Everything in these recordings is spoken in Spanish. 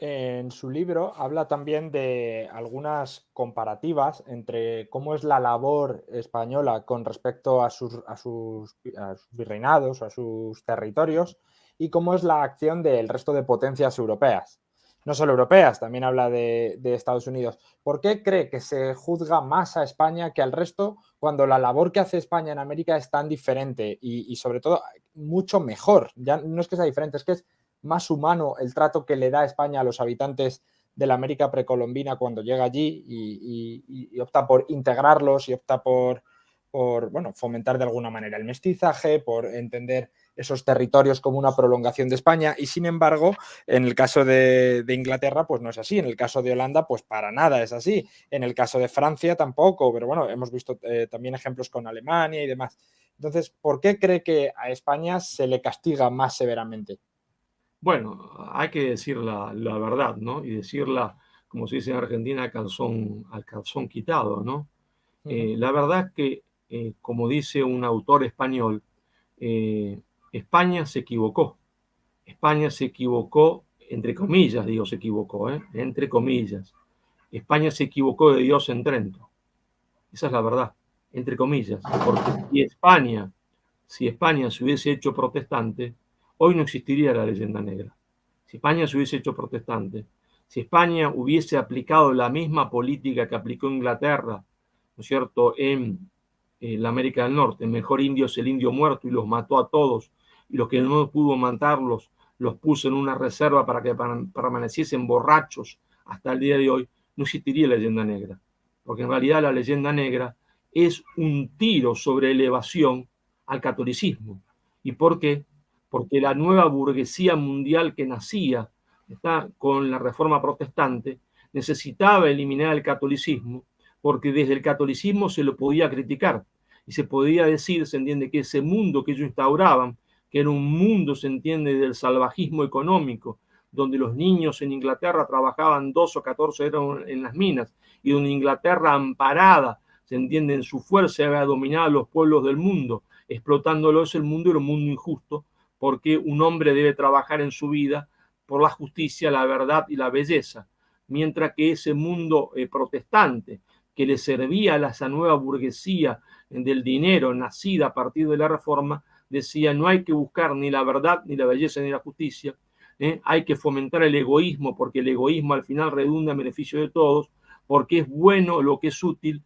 En su libro habla también de algunas comparativas entre cómo es la labor española con respecto a sus virreinados o a sus territorios y cómo es la acción del resto de potencias europeas. No solo europeas, también habla de Estados Unidos. ¿Por qué cree que se juzga más a España que al resto cuando la labor que hace España en América es tan diferente y sobre todo mucho mejor? Ya no es que sea diferente, es que es más humano el trato que le da España a los habitantes de la América precolombina cuando llega allí y opta por integrarlos y opta por bueno, fomentar de alguna manera el mestizaje, por entender esos territorios como una prolongación de España y sin embargo en el caso de Inglaterra pues no es así, en el caso de Holanda pues para nada es así, en el caso de Francia tampoco, pero bueno, hemos visto también ejemplos con Alemania y demás. Entonces, ¿por qué cree que a España se le castiga más severamente? Bueno, hay que decir la verdad, ¿no? Y decirla, como se dice en Argentina, al calzón quitado, ¿no? Ujú. La verdad es que, como dice un autor español, eh, España se equivocó. España se equivocó, entre comillas, digo, se equivocó, ¿eh? Entre comillas. España se equivocó de Dios en Trento. Esa es la verdad, entre comillas. Porque si España se hubiese hecho protestante, hoy no existiría la leyenda negra. Si España se hubiese hecho protestante, si España hubiese aplicado la misma política que aplicó Inglaterra, ¿no es cierto?, en la América del Norte, mejor indio es el indio muerto y los mató a todos, y los que no pudo matarlos los puso en una reserva para que permaneciesen borrachos hasta el día de hoy, no existiría la leyenda negra. Porque en realidad la leyenda negra es un tiro sobre elevación al catolicismo. ¿Y por qué? Porque la nueva burguesía mundial que nacía está con la reforma protestante necesitaba eliminar el catolicismo porque desde el catolicismo se lo podía criticar y se podía decir, se entiende, que ese mundo que ellos instauraban, que era un mundo, se entiende, del salvajismo económico, donde los niños en Inglaterra trabajaban 2 o 14 horas en las minas y donde Inglaterra amparada, se entiende, en su fuerza había dominado a los pueblos del mundo, explotándolos. El mundo era un mundo injusto porque un hombre debe trabajar en su vida por la justicia, la verdad y la belleza, mientras que ese mundo protestante que le servía a esa nueva burguesía del dinero nacida a partir de la reforma, decía no hay que buscar ni la verdad, ni la belleza, ni la justicia, hay que fomentar el egoísmo, porque el egoísmo al final redunda en beneficio de todos, porque es bueno lo que es útil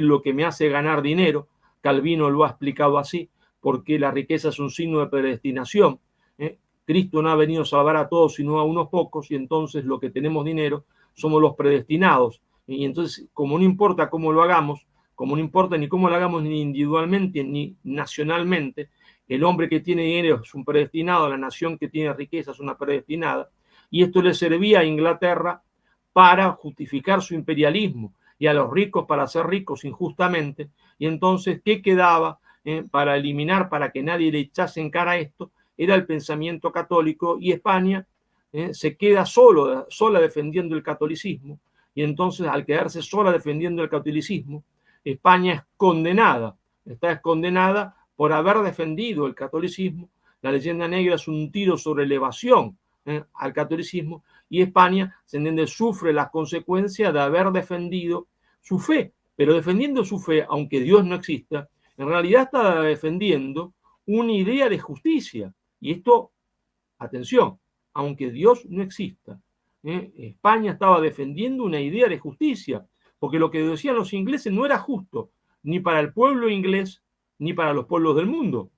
lo que me hace ganar dinero. Calvino lo ha explicado así, porque la riqueza es un signo de predestinación. ¿eh? Cristo no ha venido a salvar a todos, sino a unos pocos, y entonces los que tenemos dinero somos los predestinados. Y entonces, como no importa cómo lo hagamos, como no importa ni cómo lo hagamos ni individualmente ni nacionalmente, el hombre que tiene dinero es un predestinado, la nación que tiene riqueza es una predestinada, y esto le servía a Inglaterra para justificar su imperialismo y a los ricos para ser ricos injustamente. Y entonces, ¿qué quedaba para eliminar, para que nadie le echase en cara esto? Era el pensamiento católico, y España se queda sola defendiendo el catolicismo, y entonces al quedarse sola defendiendo el catolicismo, España está condenada por haber defendido el catolicismo. La leyenda negra es un tiro sobre elevación al catolicismo, y España, se entiende, sufre las consecuencias de haber defendido su fe, pero defendiendo su fe, aunque Dios no exista, en realidad está defendiendo una idea de justicia. Y esto, atención, aunque Dios no exista, España estaba defendiendo una idea de justicia, porque lo que decían los ingleses no era justo, ni para el pueblo inglés, ni para los pueblos del mundo,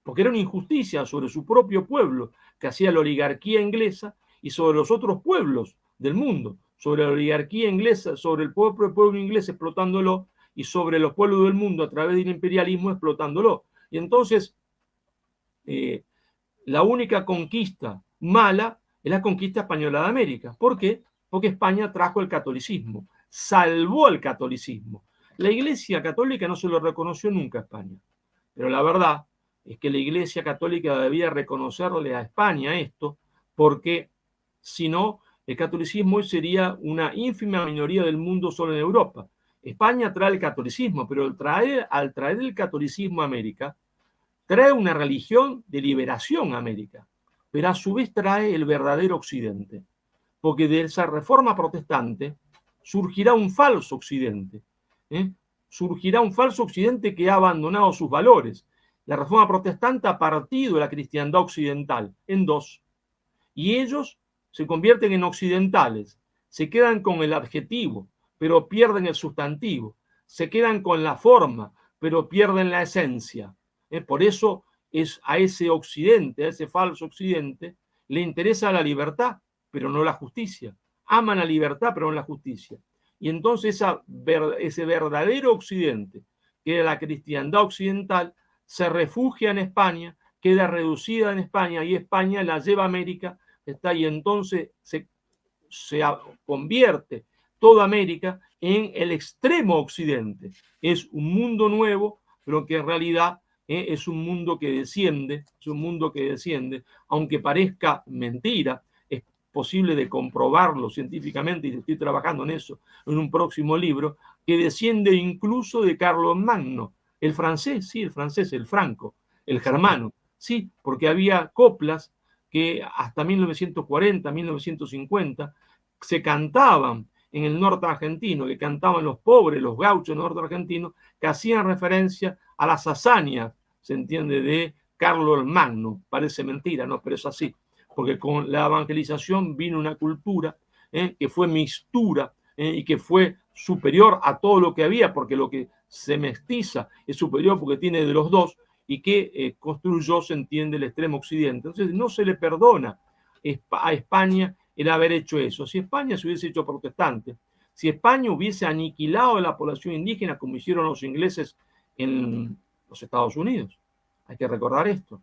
porque era una injusticia sobre su propio pueblo que hacía la oligarquía inglesa y sobre los otros pueblos del mundo, sobre la oligarquía inglesa, sobre el propio pueblo inglés explotándolo y sobre los pueblos del mundo a través del imperialismo explotándolo. Y entonces, eh, la única conquista mala es la conquista española de América. ¿Por qué? Porque España trajo el catolicismo, salvó el catolicismo. La Iglesia Católica no se lo reconoció nunca a España, pero la verdad es que la Iglesia Católica debía reconocerle a España esto, porque si no, el catolicismo hoy sería una ínfima minoría del mundo solo en Europa. España trae el catolicismo, pero al traer el catolicismo a América, trae una religión de liberación a América, pero a su vez trae el verdadero occidente. porque de esa reforma protestante surgirá un falso occidente, surgirá un falso occidente que ha abandonado sus valores. La reforma protestante ha partido de la cristiandad occidental en dos, y ellos se convierten en occidentales, se quedan con el adjetivo, pero pierden el sustantivo, se quedan con la forma, pero pierden la esencia. Por eso es a ese occidente, a ese falso occidente, le interesa la libertad, pero no la justicia. Aman la libertad, pero no la justicia. Y entonces ese verdadero occidente, que era la cristiandad occidental, se refugia en España, queda reducida en España, y España la lleva a América, está, y entonces se convierte toda América en el extremo occidente. Es un mundo nuevo, pero que en realidad es un mundo que desciende, aunque parezca mentira. Es posible de comprobarlo científicamente, y estoy trabajando en eso en un próximo libro, que desciende incluso de Carlomagno, el francés, sí, el francés, el franco, el germano, sí, porque había coplas que hasta 1940, 1950, se cantaban en el norte argentino, que cantaban los pobres, los gauchos del norte argentino, que hacían referencia a las hazañas, se entiende, de Carlos Magno. Parece mentira, ¿no? Pero es así, porque con la evangelización vino una cultura que fue mixtura y que fue superior a todo lo que había, porque lo que se mestiza es superior porque tiene de los dos, y que construyó, se entiende, el extremo occidente. Entonces no se le perdona a España el haber hecho eso. Si España se hubiese hecho protestante, si España hubiese aniquilado a la población indígena como hicieron los ingleses en los Estados Unidos, hay que recordar esto.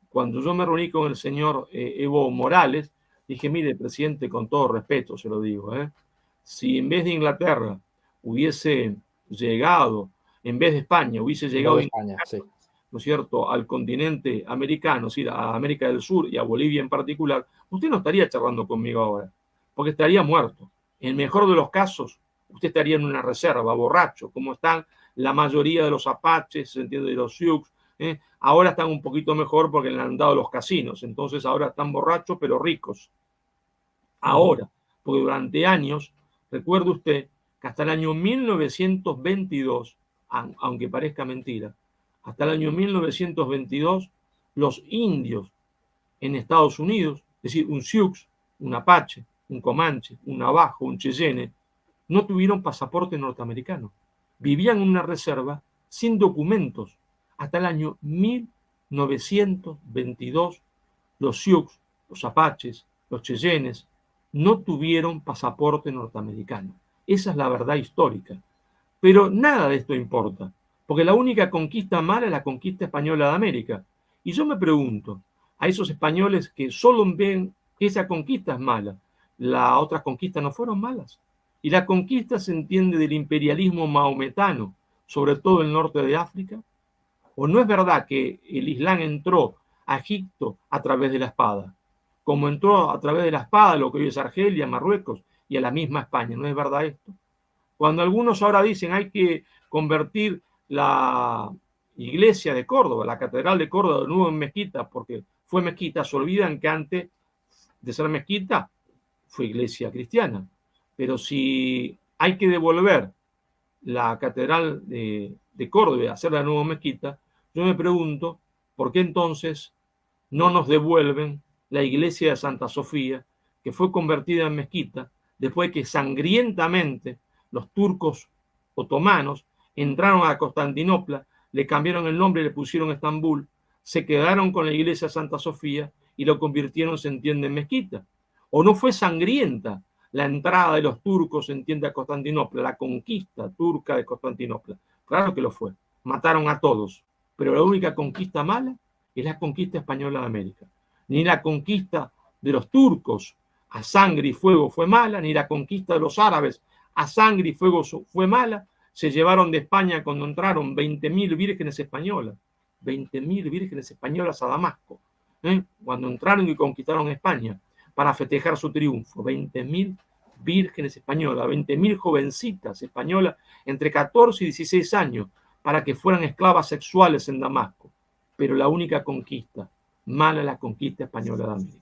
Cuando yo me reuní con el señor Evo Morales, dije, mire, presidente, con todo respeto se lo digo, si en vez de Inglaterra hubiese llegado, en vez de España hubiese llegado España, sí, ¿no es cierto?, al continente americano, es decir, a América del Sur y a Bolivia en particular, usted no estaría charlando conmigo ahora, porque estaría muerto. En el mejor de los casos, usted estaría en una reserva, borracho, como están la mayoría de los apaches, se entiende, de los Sioux. Ahora están un poquito mejor porque le han dado los casinos, entonces ahora están borrachos pero ricos. Ahora, porque durante años, recuerde usted que hasta el año 1922, aunque parezca mentira, hasta el año 1922, los indios en Estados Unidos, es decir, un Sioux, un Apache, un Comanche, un Navajo, un Cheyenne, no tuvieron pasaporte norteamericano. Vivían en una reserva sin documentos. Hasta el año 1922, los Sioux, los Apaches, los Cheyennes, no tuvieron pasaporte norteamericano. Esa es la verdad histórica. Pero nada de esto importa, porque la única conquista mala es la conquista española de América. Y yo me pregunto, a esos españoles que solo ven que esa conquista es mala, ¿las otras conquistas no fueron malas? Y la conquista se entiende del imperialismo maometano, sobre todo el norte de África. ¿O no es verdad que el Islam entró a Egipto a través de la espada, como entró a través de la espada lo que hoy es Argelia, Marruecos y a la misma España? ¿No es verdad esto? Cuando algunos ahora dicen hay que convertir la iglesia de Córdoba, la catedral de Córdoba, de nuevo en mezquita, porque fue mezquita, se olvidan que antes de ser mezquita fue iglesia cristiana. Pero si hay que devolver la catedral de Córdoba y hacerla de nuevo mezquita, yo me pregunto por qué entonces no nos devuelven la iglesia de Santa Sofía, que fue convertida en mezquita después de que sangrientamente los turcos otomanos entraron a Constantinopla, le cambiaron el nombre y le pusieron Estambul, se quedaron con la iglesia de Santa Sofía y lo convirtieron, se entiende, en mezquita. ¿O no fue sangrienta la entrada de los turcos, se entiende, a Constantinopla, la conquista turca de Constantinopla? Claro que lo fue. Mataron a todos. Pero la única conquista mala es la conquista española de América. Ni la conquista de los turcos a sangre y fuego fue mala, ni la conquista de los árabes a sangre y fuego fue mala. Se llevaron de España, cuando entraron, 20.000 vírgenes españolas. 20.000 vírgenes españolas a Damasco. Cuando entraron y conquistaron España para festejar su triunfo. 20.000 vírgenes españolas, 20.000 jovencitas españolas entre 14 y 16 años para que fueran esclavas sexuales en Damasco. Pero la única conquista mala es la conquista española de América.